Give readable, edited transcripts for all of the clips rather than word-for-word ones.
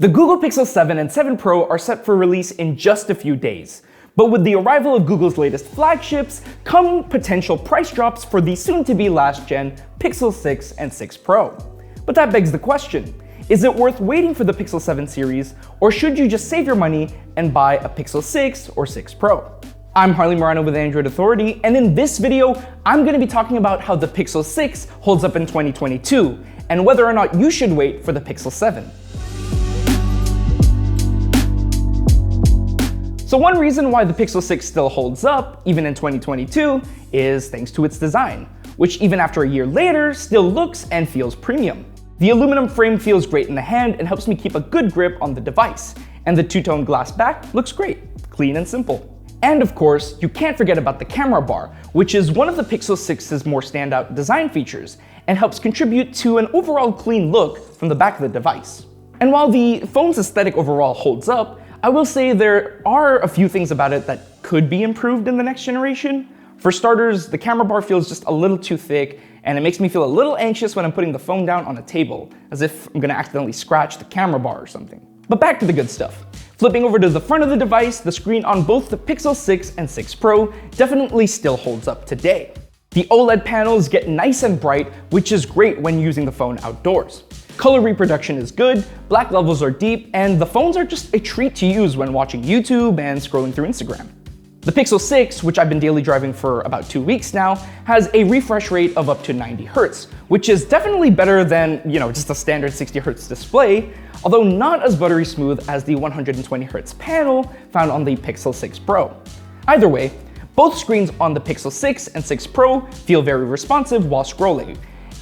The Google Pixel 7 and 7 Pro are set for release in just a few days. But with the arrival of Google's latest flagships come potential price drops for the soon-to-be last-gen Pixel 6 and 6 Pro. But that begs the question, is it worth waiting for the Pixel 7 series, or should you just save your money and buy a Pixel 6 or 6 Pro? I'm Harley with Android Authority, and in this video, I'm going to be talking about how the Pixel 6 holds up in 2022, and whether or not you should wait for the Pixel 7. So one reason why the Pixel 6 still holds up, even in 2022, is thanks to its design, which even after a year later, still looks and feels premium. The aluminum frame feels great in the hand and helps me keep a good grip on the device, and the two-tone glass back looks great, clean and simple. And of course, you can't forget about the camera bar, which is one of the Pixel 6's more standout design features, and helps contribute to an overall clean look from the back of the device. And while the phone's aesthetic overall holds up, I will say there are a few things about it that could be improved in the next generation. For starters, the camera bar feels just a little too thick, and it makes me feel a little anxious when I'm putting the phone down on a table, as if I'm gonna accidentally scratch the camera bar or something. But back to the good stuff. Flipping over to the front of the device, the screen on both the Pixel 6 and 6 Pro definitely still holds up today. The OLED panels get nice and bright, which is great when using the phone outdoors. Color reproduction is good, black levels are deep, and the phones are just a treat to use when watching YouTube and scrolling through Instagram. The Pixel 6, which I've been daily driving for about 2 weeks now, has a refresh rate of up to 90 Hz, which is definitely better than, just a standard 60 Hz display, although not as buttery smooth as the 120 Hz panel found on the Pixel 6 Pro. Either way, both screens on the Pixel 6 and 6 Pro feel very responsive while scrolling,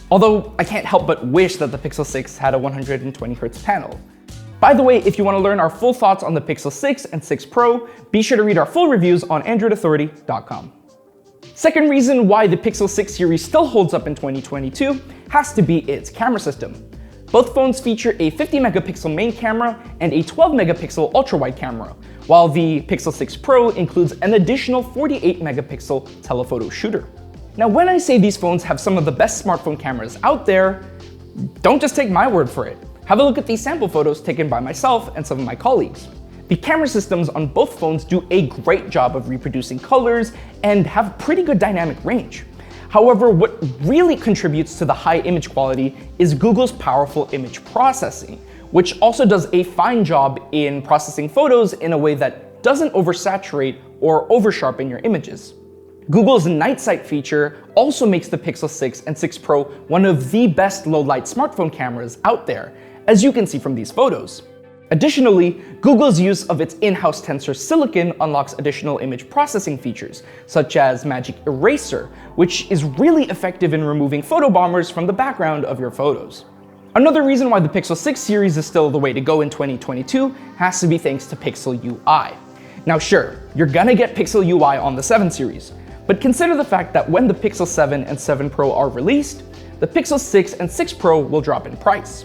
although I can't help but wish that the Pixel 6 had a 120 Hz panel. By the way, if you want to learn our full thoughts on the Pixel 6 and 6 Pro, be sure to read our full reviews on androidauthority.com. Second reason why the Pixel 6 series still holds up in 2022 has to be its camera system. Both phones feature a 50 megapixel main camera and a 12 megapixel ultra-wide camera, while the Pixel 6 Pro includes an additional 48 megapixel telephoto shooter. Now, when I say these phones have some of the best smartphone cameras out there, don't just take my word for it. Have a look at these sample photos taken by myself and some of my colleagues. The camera systems on both phones do a great job of reproducing colors and have pretty good dynamic range. However, what really contributes to the high image quality is Google's powerful image processing, which also does a fine job in processing photos in a way that doesn't oversaturate or oversharpen your images. Google's night sight feature also makes the Pixel 6 and 6 Pro one of the best low-light smartphone cameras out there, as you can see from these photos. Additionally, Google's use of its in-house Tensor Silicon unlocks additional image processing features, such as Magic Eraser, which is really effective in removing photo bombers from the background of your photos. Another reason why the Pixel 6 series is still the way to go in 2022 has to be thanks to Pixel UI. Now sure, you're gonna get Pixel UI on the 7 series, but consider the fact that when the Pixel 7 and 7 Pro are released, the Pixel 6 and 6 Pro will drop in price.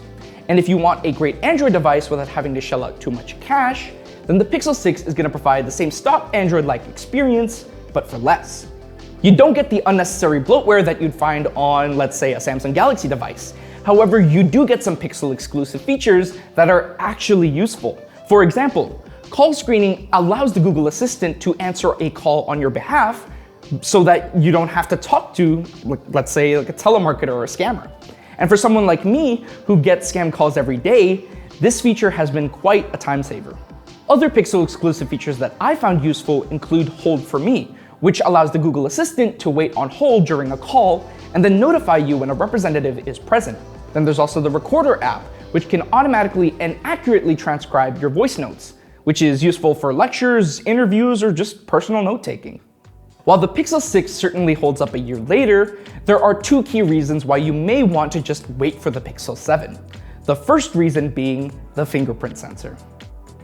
And if you want a great Android device without having to shell out too much cash, then the Pixel 6 is going to provide the same stock Android-like experience, but for less. You don't get the unnecessary bloatware that you'd find on, let's say, a Samsung Galaxy device. However, you do get some Pixel-exclusive features that are actually useful. For example, call screening allows the Google Assistant to answer a call on your behalf so that you don't have to talk to, let's say, like a telemarketer or a scammer. And for someone like me, who gets scam calls every day, this feature has been quite a time saver. Other Pixel exclusive features that I found useful include Hold for Me, which allows the Google Assistant to wait on hold during a call and then notify you when a representative is present. Then there's also the Recorder app, which can automatically and accurately transcribe your voice notes, which is useful for lectures, interviews, or just personal note-taking. While the Pixel 6 certainly holds up a year later, there are two key reasons why you may want to just wait for the Pixel 7. The first reason being the fingerprint sensor.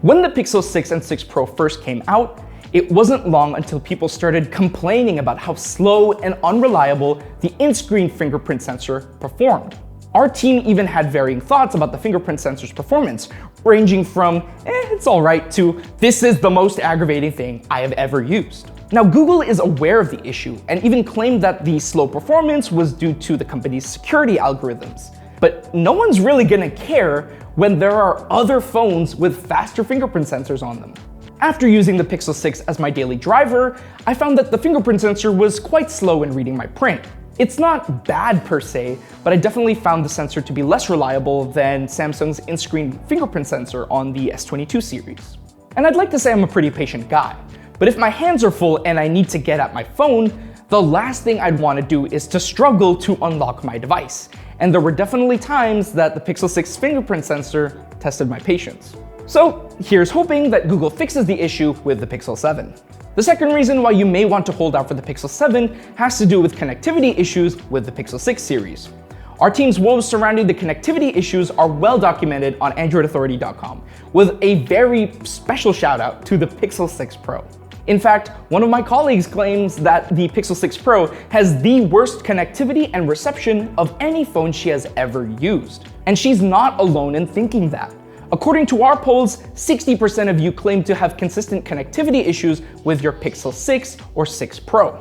When the Pixel 6 and 6 Pro first came out, it wasn't long until people started complaining about how slow and unreliable the in-screen fingerprint sensor performed. Our team even had varying thoughts about the fingerprint sensor's performance, ranging from, it's alright, to this is the most aggravating thing I have ever used. Now, Google is aware of the issue and even claimed that the slow performance was due to the company's security algorithms. But no one's really gonna care when there are other phones with faster fingerprint sensors on them. After using the Pixel 6 as my daily driver, I found that the fingerprint sensor was quite slow in reading my print. It's not bad per se, but I definitely found the sensor to be less reliable than Samsung's in-screen fingerprint sensor on the S22 series. And I'd like to say I'm a pretty patient guy, but if my hands are full and I need to get at my phone, the last thing I'd want to do is to struggle to unlock my device. And there were definitely times that the Pixel 6 fingerprint sensor tested my patience. So here's hoping that Google fixes the issue with the Pixel 7. The second reason why you may want to hold out for the Pixel 7 has to do with connectivity issues with the Pixel 6 series. Our team's woes surrounding the connectivity issues are well documented on AndroidAuthority.com, with a very special shout out to the Pixel 6 Pro. In fact, one of my colleagues claims that the Pixel 6 Pro has the worst connectivity and reception of any phone she has ever used. And she's not alone in thinking that. According to our polls, 60% of you claim to have consistent connectivity issues with your Pixel 6 or 6 Pro.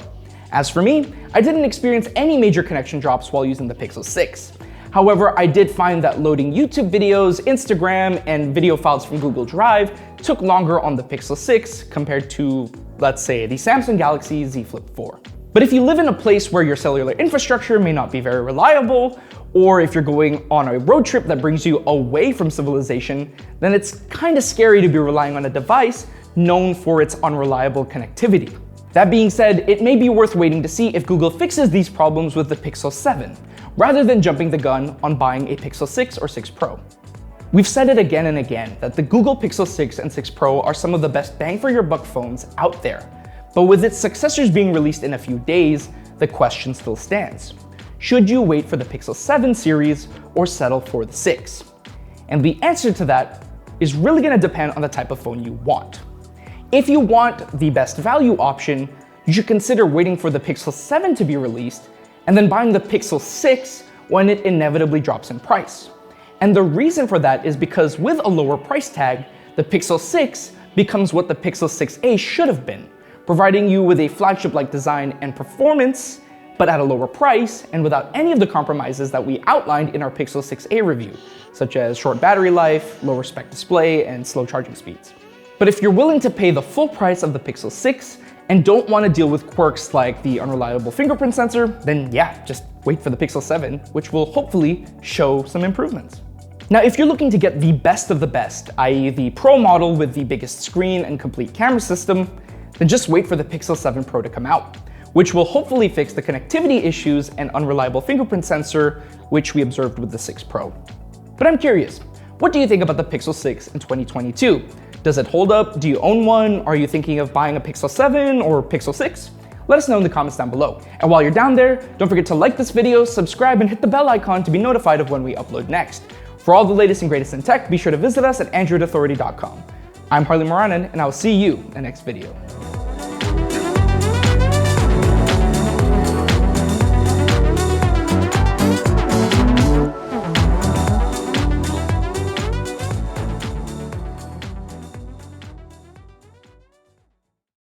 As for me, I didn't experience any major connection drops while using the Pixel 6. However, I did find that loading YouTube videos, Instagram, and video files from Google Drive took longer on the Pixel 6 compared to, let's say, the Samsung Galaxy Z Flip 4. But if you live in a place where your cellular infrastructure may not be very reliable, or if you're going on a road trip that brings you away from civilization, then it's kind of scary to be relying on a device known for its unreliable connectivity. That being said, it may be worth waiting to see if Google fixes these problems with the Pixel 7, rather than jumping the gun on buying a Pixel 6 or 6 Pro. We've said it again and again that the Google Pixel 6 and 6 Pro are some of the best bang for your buck phones out there. But with its successors being released in a few days, the question still stands. Should you wait for the Pixel 7 series or settle for the 6? And the answer to that is really going to depend on the type of phone you want. If you want the best value option, you should consider waiting for the Pixel 7 to be released and then buying the Pixel 6 when it inevitably drops in price. And the reason for that is because with a lower price tag, the Pixel 6 becomes what the Pixel 6a should have been, providing you with a flagship-like design and performance, but at a lower price and without any of the compromises that we outlined in our Pixel 6a review, such as short battery life, lower spec display, and slow charging speeds. But if you're willing to pay the full price of the Pixel 6 and don't want to deal with quirks like the unreliable fingerprint sensor, then yeah, just wait for the Pixel 7, which will hopefully show some improvements. Now, if you're looking to get the best of the best, i.e. the Pro model with the biggest screen and complete camera system, then just wait for the Pixel 7 Pro to come out, which will hopefully fix the connectivity issues and unreliable fingerprint sensor, which we observed with the 6 Pro. But I'm curious, what do you think about the Pixel 6 in 2022? Does it hold up? Do you own one? Are you thinking of buying a Pixel 7 or Pixel 6? Let us know in the comments down below. And while you're down there, don't forget to like this video, subscribe, and hit the bell icon to be notified of when we upload next. For all the latest and greatest in tech, be sure to visit us at AndroidAuthority.com. I'm Harley, and I will see you in the next video.